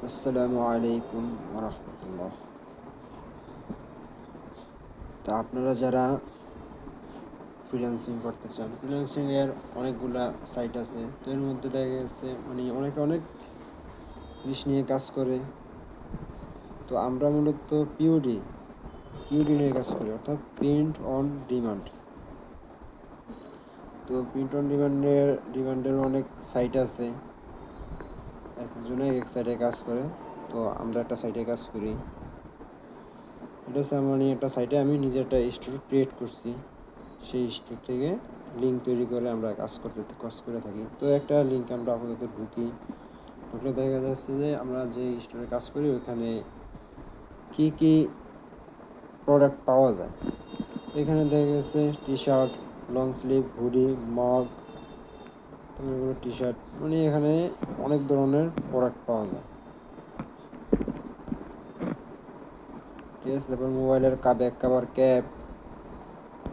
আসসালামু আলাইকুম ওরহমতুল্লাহ। তো আপনারা যারা ফ্রিল্যান্সিং করতে চান, ফ্রিল্যান্সিংয়ের অনেকগুলা সাইট আছে। তো এর মধ্যে দেখা গেছে অনেকে অনেক জিনিস নিয়ে কাজ করে। তো আমরা মূলত পিওডি নিয়ে কাজ করি, অর্থাৎ প্রিন্ট অন ডিমান্ড। তো প্রিন্ট অন ডিমান্ডের অনেক সাইট আছে, একজনে এক সাইটে কাজ করে। তো আমরা একটা সাইটে কাজ করি। এটা হচ্ছে একটা সাইটে আমি নিজে একটা স্টোর ক্রিয়েট করছি। সেই স্টোর থেকে লিঙ্ক তৈরি করে আমরা কাজ করে থাকি। তো একটা লিঙ্ক আমরা আপাতত ঢুকলে দেখা যাচ্ছে যে আমরা যে স্টোরে কাজ করি ওইখানে কি কি প্রোডাক্ট পাওয়া যায়। এখানে দেখা গেছে T shirt, long sleeve, hoodie, mug, তারপরে টি শার্ট, এখানে অনেক ধরনের প্রোডাক্ট পাওয়া যায়। ঠিক আছে, তারপর মোবাইলের ব্যাক কভার, ক্যাপ,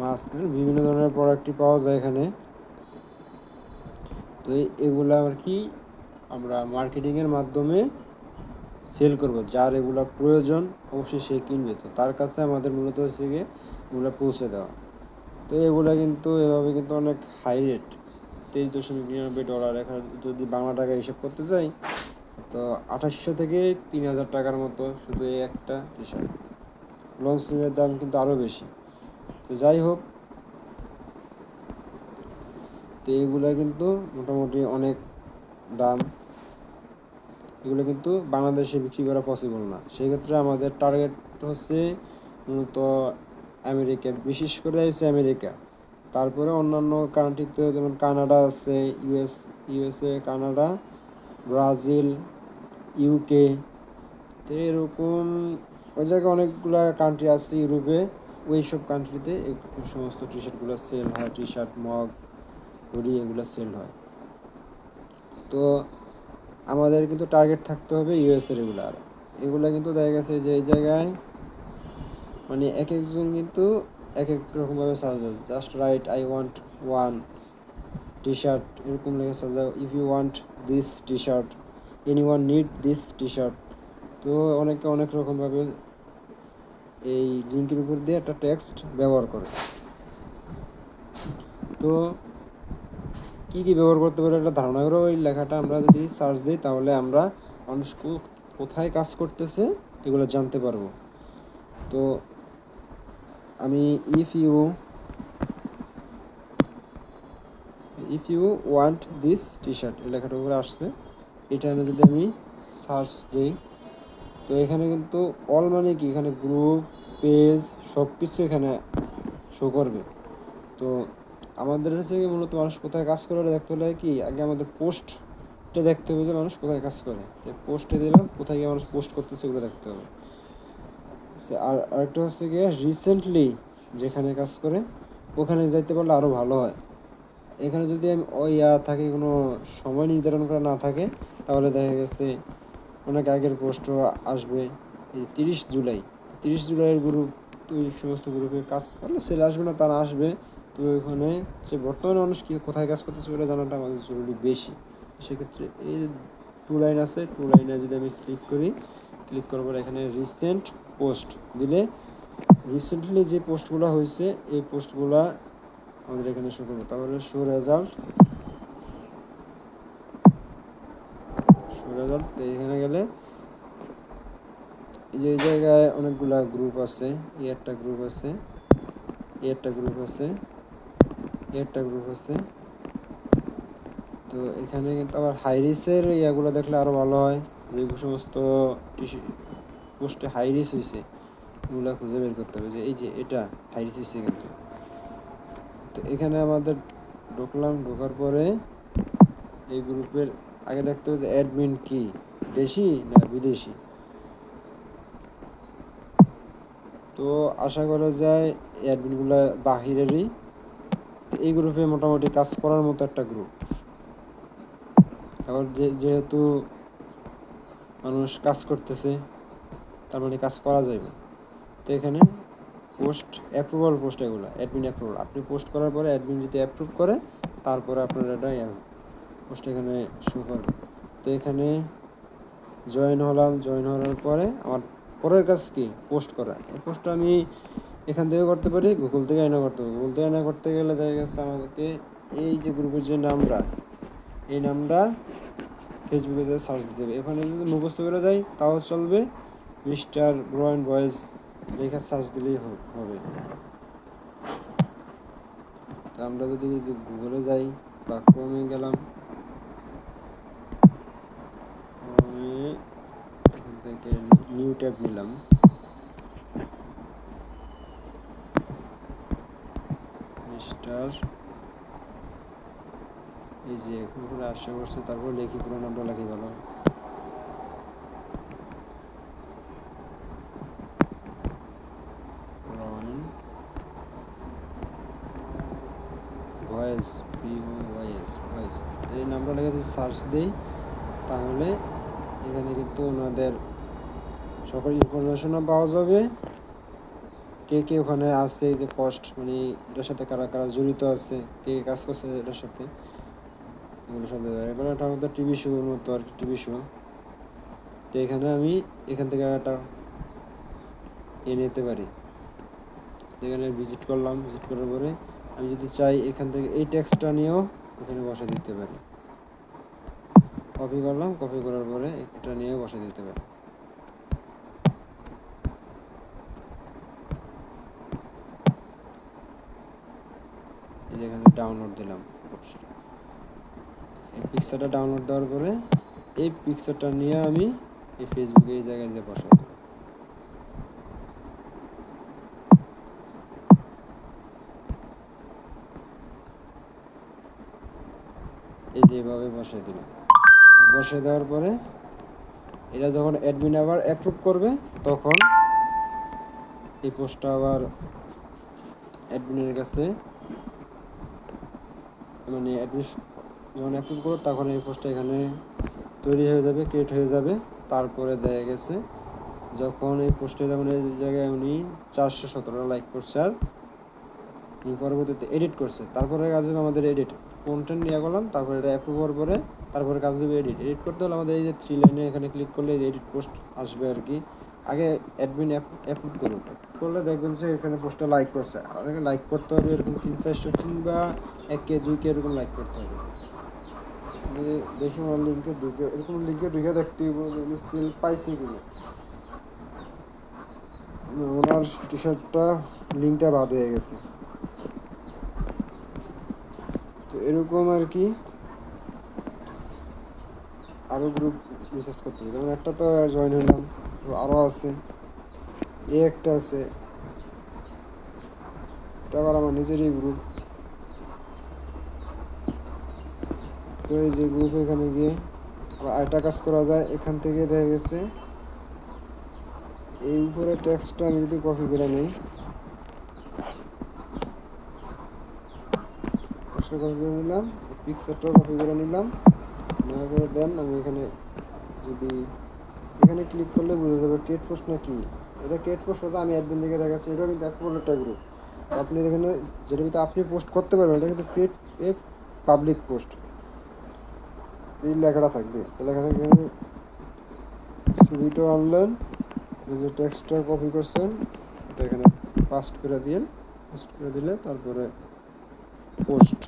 মাস্ক, বিভিন্ন ধরনের প্রোডাক্টই পাওয়া যায় এখানে। তো এগুলা আর কি আমরা মার্কেটিংয়ের মাধ্যমে সেল করব। যার এগুলা প্রয়োজন অবশ্যই সে কিনবে, তো তার কাছে আমাদের মূলত হচ্ছে গিয়ে এগুলো পৌঁছে দেওয়া। তো এগুলা কিন্তু এভাবে কিন্তু অনেক হাই রেট, $23.99। এখানে যদি বাংলা টাকা হিসাব করতে যাই তো 2800 থেকে 3000 টাকার মতো শুধু এই একটা টি শার্ট। লং স্লিভের দাম কিন্তু আরও বেশি। তো যাই হোক, তো এগুলা কিন্তু মোটামুটি অনেক দাম। এগুলো কিন্তু বাংলাদেশে বিক্রি করা পসিবল না। সেক্ষেত্রে আমাদের টার্গেট হচ্ছে মূলত আমেরিকা, বিশেষ করে হচ্ছে আমেরিকা। তারপরে অন্যান্য কান্ট্রিতে যেমন কানাডা আছে, ইউএসএ, কানাডা, ব্রাজিল, ইউকে। তো এরকম ওই জায়গায় অনেকগুলো কান্ট্রি আছে ইউরোপে। ওই সব কান্ট্রিতে এই সমস্ত টি শার্টগুলো সেল হয়। টি শার্ট, মগ, হুডি এগুলো সেল হয়। তো আমাদের কিন্তু টার্গেট থাকতে হবে ইউএসএ এগুলা কিন্তু দেখা গেছে যে এই জায়গায় এক একজন কিন্তু এক এক রকমভাবে সাজা। Just right I want one T shirt, এরকম লেগে সাজা। If you want this T shirt, any one need this T shirt. তো অনেকে অনেক রকমভাবে এই লিঙ্কের উপর দিয়ে একটা টেক্সট ব্যবহার করে। তো কী কী ব্যবহার করতে পারে একটা ধারণা করে ওই লেখাটা আমরা যদি সার্চ দিই তাহলে আমরা মানুষ কোথায় কাজ করতেছে এগুলো জানতে পারবো। তো আমি if you want this T shirt এই লেখাটার উপরে আসছে। এটা যদি আমি সার্চ দিই তো এখানে কিন্তু অল কি এখানে গ্রুপ, পেজ সব কিছু এখানে শো করবে। তো আমাদের হচ্ছে মূলত মানুষ কোথায় কাজ করে দেখতে হলে কি আগে আমাদের পোস্টটা দেখতে হবে যে মানুষ কোথায় কাজ করে। তো পোস্টে দিলাম কোথায় গিয়ে মানুষ পোস্ট করতেছে ওগুলো দেখতে হবে। আর আরেকটা হচ্ছে গিয়ে রিসেন্টলি যেখানে কাজ করে ওখানে যাইতে পারলে আরও ভালো হয়। এখানে যদি আমি থাকে কোনো সময় নির্ধারণ করা না থাকে তাহলে দেখা গেছে অনেক আগের পোস্টও আসবে। এই 30 জুলাইয়ের গ্রুপ, তো এই সমস্ত গ্রুপে কাজ করলে সেল আসবে না, তারা আসবে। তো ওইখানে যে বর্তমানে মানুষ কি কোথায় কাজ করতেছে ওটা জানাটা আমাদের জরুরি বেশি। সেক্ষেত্রে এই 2 লাইন আছে, 2 লাইনে যদি আমি ক্লিক করার পর এখানে রিসেন্ট পোস্ট দিলে রিসেন্টলি যে পোস্টগুলো হয়েছে এই পোস্টগুলো আমাদের এখানে শো করবো। তাহলে শো রেজাল্ট। তো এখানে গেলে এই জায়গায় অনেকগুলা গ্রুপ আছে। একটা গ্রুপ আছে, একটা গ্রুপ আছে, একটা গ্রুপ আছে। তো এখানে কিন্তু আবার হাইরিসের ইয়াগুলো দেখলে আরও ভালো হয়। যে সমস্ত পোস্টে হাইরিস হয়েছে ওগুলো খুঁজে বের করতে হবে যে এই যে এটা হাইরিস হয়েছে কিন্তু। তো এখানে আমাদের ঢোকার পরে এই গ্রুপের আগে দেখতে হবে যে অ্যাডমিন কি দেশি না বিদেশি। তো আশা করা যায় অ্যাডমিনগুলো বাহিরেরই। এই গ্রুপে মোটামুটি কাজ করার মতো একটা গ্রুপ। আবার যেহেতু মানুষ কাজ করতেছে তার কাজ করা যাবে। তো এখানে পোস্ট অ্যাপ্রুভাল পোস্ট, এগুলো অ্যাডমিন অ্যাপ্রুভাল। আপনি পোস্ট করার পরে অ্যাডমিন যদি অ্যাপ্রুভ করে তারপরে আপনার এটা পোস্ট এখানে শো করবে। তো এখানে জয়েন হলাম। জয়েন হওয়ার পরে আমার পরের কাজ কি, পোস্ট করা। এই পোস্টটা আমি এখান থেকে করতে পারি, গুগল থেকে আয়না করতে পারি। গুগল থেকে আয়না করতে গেলে দেখা গেছে আমাদেরকে এই যে গ্রুপের যে নামটা, এই নামটা ফেসবুকে যে সার্চ দিতে হবে। এখানে যদি মুখস্থ করে যাই তাও চলবে, মিস্টার গ্রো অ্যান্ড বয়েজ লেখা সার্চ দিলেই হবে। তো আমরা যদি গুগলে যাই বা ক্রোমে গেলাম, ক্রোমে এখান থেকে নিউ ট্যাব নিলাম, মিস্টার এই যে এখন করে আসা করছে, তারপর লেখি পুরো নামটা লেখি ভালো, ভয়েস, POYS ভয়েস। এই নামটা লেগে যদি সার্চ দিই তাহলে এখানে কিন্তু ওনাদের সকল ইনফরমেশনও পাওয়া যাবে, কে কে ওখানে আছে, যে পোস্ট মানে এটার সাথে কারা কারা জড়িত আছে, কে কাজ করছে এটার সাথে, এগুলোর সাথে। এবার এটা আমাদের টিভি শোর মতো আর কি, টিভি শো। তো এখানে আমি এখান থেকে একটা নিতে পারি। এখানে ভিজিট করলাম, ভিজিট করার পরে আমি যদি চাই এখান থেকে এই টেক্সটটা নিয়েও এখানে বসে দিতে পারি। কপি করলাম, কপি করার পরে এটা নিয়েও বসে দিতে পারি। এখানে ডাউনলোড দিলাম, এই পিকচারটা ডাউনলোড দেওয়ার পরে এই পিকচারটা নিয়ে আমি এই ফেসবুকে এই জায়গায় দিয়ে বসাবো। এই যে এভাবে বসিয়ে দিলাম। বসিয়ে দেওয়ার পরে এটা যখন অ্যাডমিন আবার অ্যাপ্রুভ করবে তখন এই পোস্টটা আবার অ্যাডমিনের কাছে, মানে অ্যাডমিন যখন অ্যাপ্রুভ করবে তখন এই পোস্টটা এখানে তৈরি হয়ে যাবে, ক্রিয়েট হয়ে যাবে। তারপরে দেখা গেছে যখন এই পোস্টে যেমন এই জায়গায় উনি 417 লাইক করছে, আর পরবর্তীতে এডিট করছে, তারপরে কাজ হবে আমাদের এডিট কন্টেন্ট নিয়ে করলাম, তারপরে এটা অ্যাপ্রুভ হওয়ার পরে তারপরে কাজ হবে এডিট করতে হলে আমাদের এই যে 3 লাইনে এখানে ক্লিক করলে এডিট পোস্ট আসবে আর কি। আগে অ্যাডমিন অ্যাপ্রুভ করুন, করলে দেখবেন যে এখানে পোস্টটা লাইক করছে। আগে লাইক করতে হবে এরকম 3-400 কিংবা 1K 2K এরকম লাইক করতে হবে। দেখি আমার লিঙ্কে ঢুকে, এরকম লিঙ্কে ঢুকে দেখতে হবে সেল পাইছে কিনা। ওনার টি শার্টটা লিঙ্কটা বাদ হয়ে গেছে। তো এরকম আর কি আরও গ্রুপ রিসার্চ করতে হবে। যেমন একটা তো জয়েন হলাম, আরও আছে, একটা আছে, এটা আবার আমার নিজেরই গ্রুপ। তো এই যে গ্রুপ, এখানে গিয়ে আবার আরেকটা কাজ করা যায়। এখান থেকে দেখা গেছে এই উপরে টেক্সটটা আমি যদি কপি করে নিই, কপি করে নিলাম, পিকচারটাও কপি করে নিলাম, নেওয়ার পরে দেন আমি এখানে যদি এখানে ক্লিক করলে বুঝে যাবে ক্রিয়েট পোস্ট না কি। এটা ক্রিয়েট পোস্ট হতো আমি অ্যাডমিন দিকে দেখাচ্ছি, এটা কিন্তু অ্যাপ্রুভাল একটা গ্রুপ। আপনি এখানে যেটা ভিতরে আপনি পোস্ট করতে পারবেন, এটা কিন্তু ক্রিয়েট এ পাবলিক পোস্ট, এই লেখাটা থাকবে। এই লেখা থাকবে, ছবিটা আনলেন, যে টেক্সটটা কপি করছেন এটা এখানে পাস্ট করে দিন, পাস্ট করে দিলে তারপরে পোস্ট,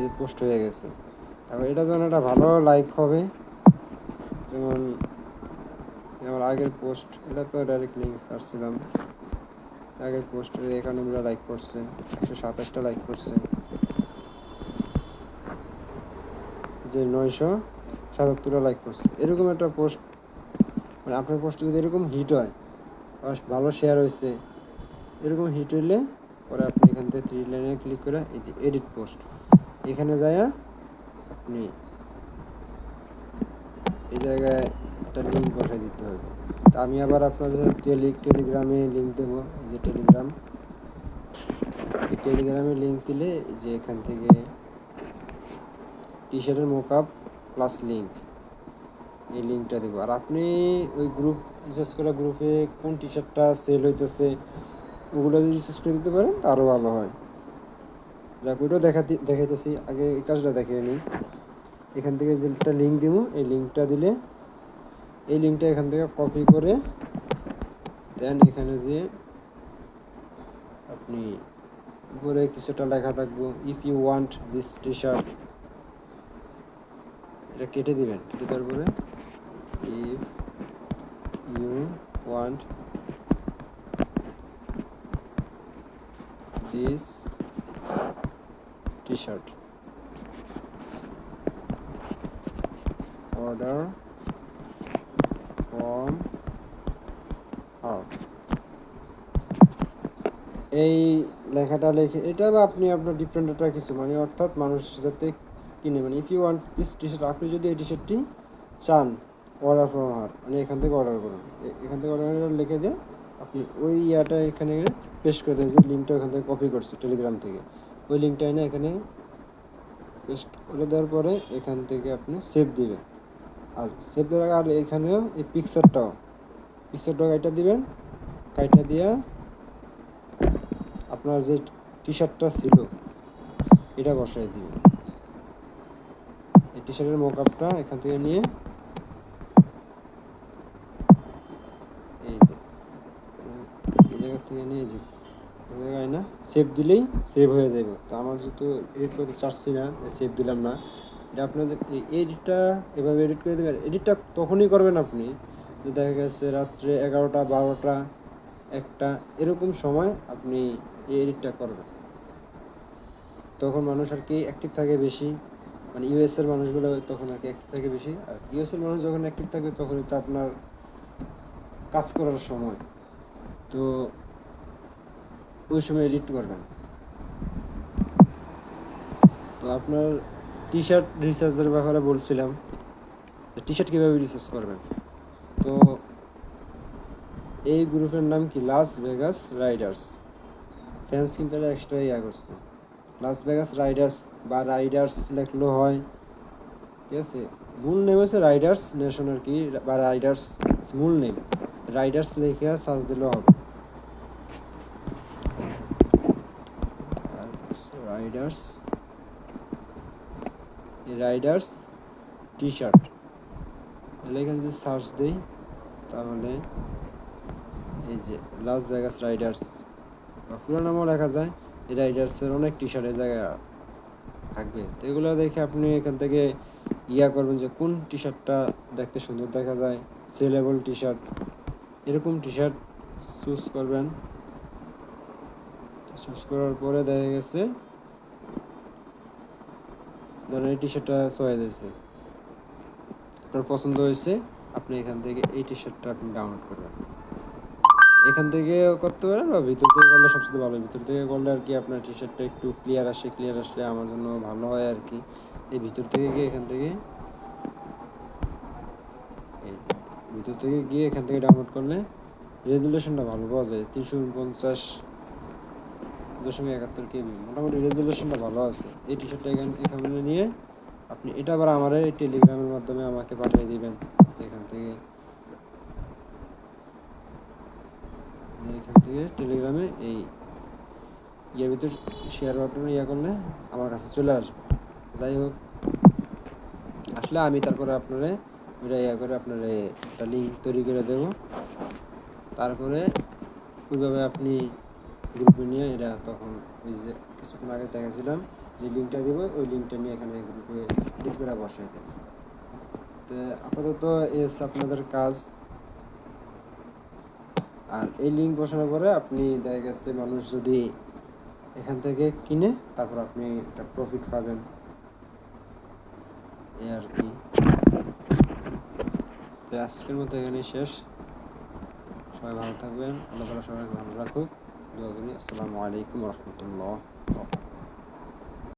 এই পোস্ট হয়ে গেছে। তারপর এটা যেন একটা ভালো লাইক হবে, যেমন আমার আগের পোস্ট, এটা তো ডাইরেক্ট লিঙ্ক ছাড়ছিলাম, আগের পোস্টে 91টা লাইক করছে, 127টা লাইক করছে, যে 977টা লাইক করছে। এরকম একটা পোস্ট, মানে আপনার পোস্ট যদি এরকম হিট হয়, ভালো শেয়ার হয়েছে, এরকম হিট হইলে পরে আপনি এখান থেকে 3 লাইনে ক্লিক করে এই যে এডিট পোস্ট, এখানে যায় আপনি এই জায়গায় একটা লিঙ্ক বসাই দিতে হবে। তা আমি আবার আপনাদের টেলিগ্রামে লিঙ্ক দেবো, যে টেলিগ্রাম, এই টেলিগ্রামে লিঙ্ক দিলে যে এখান থেকে টি শার্টের মোকআপ প্লাস লিঙ্ক, এই লিঙ্কটা দেবো। আর আপনি ওই গ্রুপ রিসার্চ করা গ্রুপে কোন টি শার্টটা সেল হইতেছে ওগুলো যদি রিসার্চ করে দিতে পারেন তা আরও ভালো হয়। যাক ওইটাও দেখাইতেছি, আগে এই কাজটা দেখিয়ে নিই। এখান থেকে যে একটা লিঙ্ক দিব, এই লিঙ্কটা দিলে এই লিঙ্কটা এখান থেকে কপি করে দেন এখানে যে আপনি উপরে কিছুটা লেখা থাকবো, if you want this T shirt, এটা কেটে দিবেন। কেটে দেওয়ার পরে if you want this T shirt order from her, এই লেখাটা লিখে এটা বা আপনি আপনার ডিফারেন্ট একটা কিছু মানে অর্থাৎ মানুষ যাতে কিনে, মানে if you want this T shirt, আপনি যদি এই টি শার্টটি চান অর্ডার ফ্রম হার, মানে এখান থেকে অর্ডার করুন, এখান থেকে অর্ডার লিখে দিয়ে আপনি ওই ইয়াটা এখানে পেস্ট করে দেবেন, যে লিঙ্কটা ওখান থেকে কপি করছে টেলিগ্রাম থেকে, ওই লিঙ্কটা এনে এখানে পেস্ট করে দেওয়ার পরে এখান থেকে আপনি সেভ দিবেন। আর সেভ দেওয়ার আর এখানেও এই পিকচারটাও কাইটা দিবেন, কাইটা দিয়া আপনার যে টি শার্টটা ছিল এটা বসাই দিবেন। এই টি শার্টের মকআপটা এখান থেকে নিয়ে এই জায়গা থেকে নিয়ে যে জায়গায় না সেভ দিলেই সেভ হয়ে যাবে। তো আমার যেহেতু এডিট করতে চাচ্ছি না, সেভ দিলাম না। এটা আপনাদের এই এডিটটা এভাবে এডিট করে দেবেন। এডিটটা তখনই করবেন আপনি দেখা গেছে রাত্রে 11টা 12টা 1টা এরকম সময় আপনি এই এডিটটা করবেন, তখন মানুষ আর কি অ্যাক্টিভ থাকে বেশি, মানে ইউএসের মানুষগুলো তখন আর কি অ্যাক্টিভ থাকে বেশি। আর ইউএসের মানুষ যখন অ্যাক্টিভ থাকবে তখনই তো আপনার কাজ করার সময়, তো ওই সময় এডিট করবেন। তো আপনার টি শার্ট রিসার্চের ব্যাপারে বলছিলাম, টি শার্ট কীভাবে রিসার্চ করবেন। তো এই গ্রুপের নাম কি, লাস ভেগাস রাইডার্স, ফ্যান্স কিন্তু এটা এক্সট্রা ইয়া করছে, লাস ভেগাস রাইডার্স বা রাইডার্স লেখলেও হয়, ঠিক আছে। মূল নেম হচ্ছে রাইডার্স নেশন আর কি, বা রাইডার্স মূল নেম, রাইডার্স লিখে সার্চ দিলেও হবে। রাইডার্স রাইডার্স টি শার্ট লেখা যদি সার্চ দিই তাহলে এই যে লাস ভেগাস রাইডার্স বা পুরো নামও লেখা যায়, এই রাইডার্সের অনেক টি শার্টের জায়গায় থাকবে। তো এগুলো দেখে আপনি এখান থেকে ইয়া করবেন যে কোন টি শার্টটা দেখতে সুন্দর দেখা যায়, সেলেবল টি শার্ট, এরকম টি শার্ট চুজ করবেন। চুজ করার পরে দেখা গেছে ধরেন এই টি শার্টটা চয়েস হয়েছে, আপনার পছন্দ হয়েছে, আপনি এখান থেকে এই টি শার্টটা আপনি ডাউনলোড করবেন। এখান থেকে করতে পারেন বা ভিতর থেকে করলে সবচেয়ে ভালো, ভিতর থেকে করলে আর কি আপনার টি শার্টটা একটু ক্লিয়ার আসলে আমার জন্য ভালো হয় আর কি। এই ভিতর থেকে গিয়ে এখান থেকে এখান থেকে ডাউনলোড করলে রেজুলেশনটা ভালো পাওয়া যায়, 349.71 কেবি, মোটামুটি রেজুলেশনটা ভালো আছে। এই টি শার্টটা এখানে নিয়ে আপনি এটা আবার আমার এই টেলিগ্রামের মাধ্যমে আমাকে পাঠিয়ে দিবেন। এখান থেকে টেলিগ্রামে এই ইয়ের ভিতর শেয়ার বাটনে ইয়া করলে আমার কাছে চলে আসবে। যাই হোক, আসলে আমি তারপরে আপনারে ওইটা ইয়া করে আপনার একটা লিঙ্ক তৈরি করে দেব, তারপরে ওইভাবে আপনি গ্রুপে নিয়ে এটা তখন ওই যে কিছুক্ষণ আগে দেখেছিলাম যে লিঙ্কটা দেবো, ওই লিঙ্কটা নিয়ে এখানে গ্রুপে এডিট করে বসাই দেবো। তো আপাতত আপনাদের কাজ। আর এই লিঙ্ক বসানোর পরে আপনি দেখা গেছে মানুষ যদি এখান থেকে কিনে তারপর আপনি একটা প্রফিট পাবেন, এই আর কি। তো আজকের মতো এখানেই শেষ। সবাই ভালো থাকবেন, আল্লাহ তাআলা সবাইকে ভালো রাখুক, দোয়া করি। আসসালামু আলাইকুম ওয়া রাহমাতুল্লাহ।